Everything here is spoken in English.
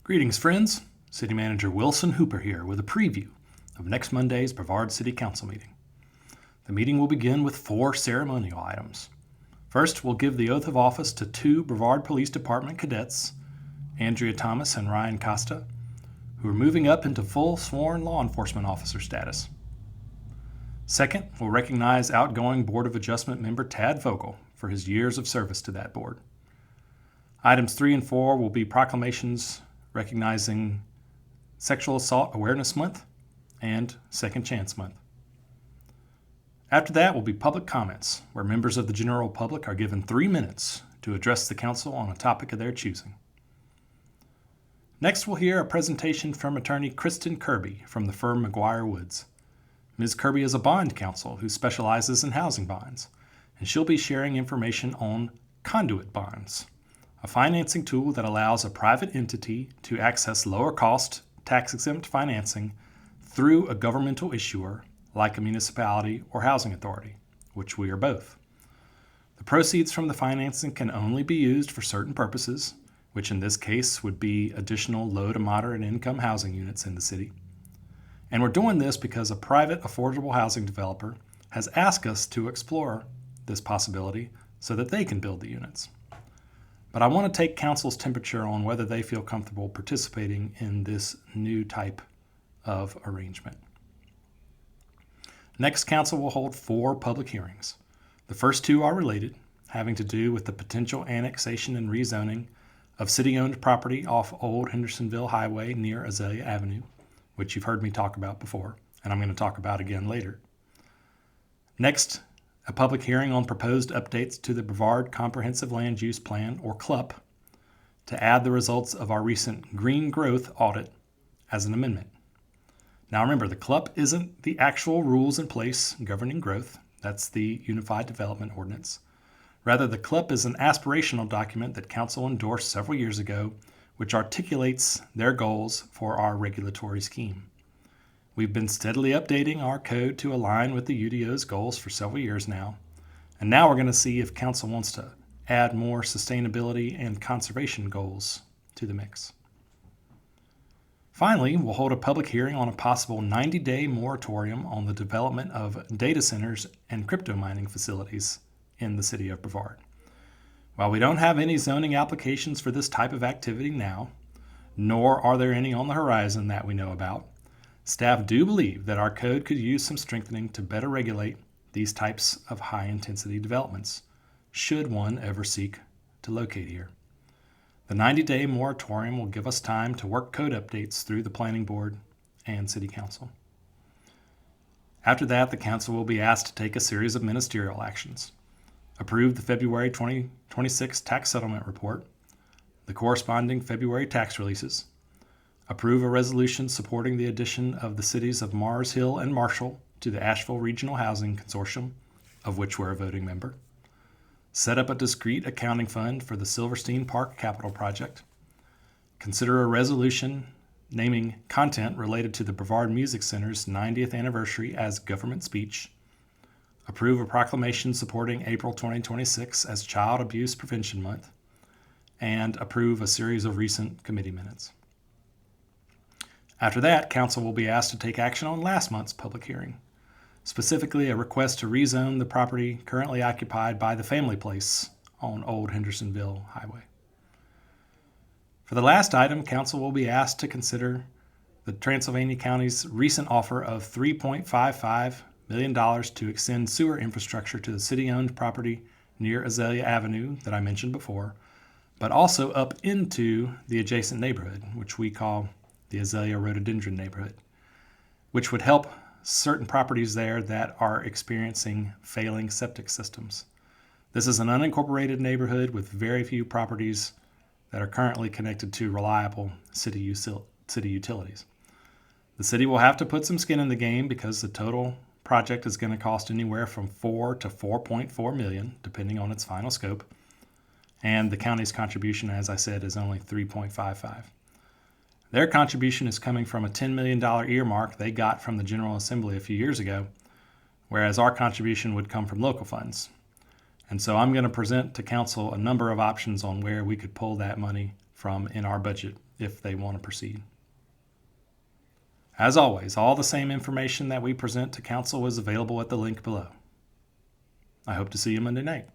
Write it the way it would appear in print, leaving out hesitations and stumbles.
Greetings, friends. City Manager Wilson Hooper here with a preview of next Monday's Brevard City Council meeting. The meeting will begin with 4 ceremonial items. First, we'll give the oath of office to 2 Brevard Police Department cadets, Andrea Thomas and Ryan Costa, who are moving up into full sworn law enforcement officer status. Second, we'll recognize outgoing Board of Adjustment member Tad Vogel for his years of service to that board. Items 3 and 4 will be proclamations recognizing Sexual Assault Awareness Month and Second Chance Month. After that will be public comments, where members of the general public are given 3 minutes to address the council on a topic of their choosing. Next, we'll hear a presentation from attorney Kristen Kirby from the firm McGuire Woods. Ms. Kirby is a bond counsel who specializes in housing bonds, and she'll be sharing information on conduit bonds, a financing tool that allows a private entity to access lower-cost, tax-exempt financing through a governmental issuer like a municipality or housing authority, which we are both. The proceeds from the financing can only be used for certain purposes, which in this case would be additional low to moderate income housing units in the city. And we're doing this because a private affordable housing developer has asked us to explore this possibility so that they can build the units. But I want to take council's temperature on whether they feel comfortable participating in this new type of arrangement. Next, council will hold 4 public hearings. The first 2 are related, having to do with the potential annexation and rezoning of city-owned property off Old Hendersonville Highway near Azalea Avenue, which you've heard me talk about before, and I'm going to talk about again later. Next, a public hearing on proposed updates to the Brevard Comprehensive Land Use Plan, or CLUP, to add the results of our recent green growth audit as an amendment. Now remember, the CLUP isn't the actual rules in place governing growth. That's the Unified Development Ordinance. Rather, the CLUP is an aspirational document that Council endorsed several years ago, which articulates their goals for our regulatory scheme. We've been steadily updating our code to align with the UDO's goals for several years now, and now we're going to see if Council wants to add more sustainability and conservation goals to the mix. Finally, we'll hold a public hearing on a possible 90-day moratorium on the development of data centers and crypto mining facilities in the city of Brevard. While we don't have any zoning applications for this type of activity now, nor are there any on the horizon that we know about, staff do believe that our code could use some strengthening to better regulate these types of high-intensity developments, should one ever seek to locate here. The 90-day moratorium will give us time to work code updates through the Planning Board and City Council. After that, the Council will be asked to take a series of ministerial actions. Approve the February 2026 tax settlement report, the corresponding February tax releases, approve a resolution supporting the addition of the cities of Mars Hill and Marshall to the Asheville Regional Housing Consortium, of which we're a voting member, set up a discrete accounting fund for the Silverstein Park Capital Project, consider a resolution naming content related to the Brevard Music Center's 90th anniversary as government speech, approve a proclamation supporting April 2026 as Child Abuse Prevention Month, and approve a series of recent committee minutes. After that, Council will be asked to take action on last month's public hearing, specifically a request to rezone the property currently occupied by the Family Place on Old Hendersonville Highway. For the last item, Council will be asked to consider the Transylvania County's recent offer of $3.55 million to extend sewer infrastructure to the city-owned property near Azalea Avenue that I mentioned before, but also up into the adjacent neighborhood, which we call the Azalea Rhododendron neighborhood, which would help certain properties there that are experiencing failing septic systems. This is an unincorporated neighborhood with very few properties that are currently connected to reliable city utilities. The city will have to put some skin in the game because the total project is going to cost anywhere from $4 to $4.4 million, depending on its final scope, and the county's contribution, as I said, is only $3.55. Their contribution is coming from a $10 million earmark they got from the General Assembly a few years ago, whereas our contribution would come from local funds. And so I'm going to present to Council a number of options on where we could pull that money from in our budget if they want to proceed. As always, all the same information that we present to council is available at the link below. I hope to see you Monday night.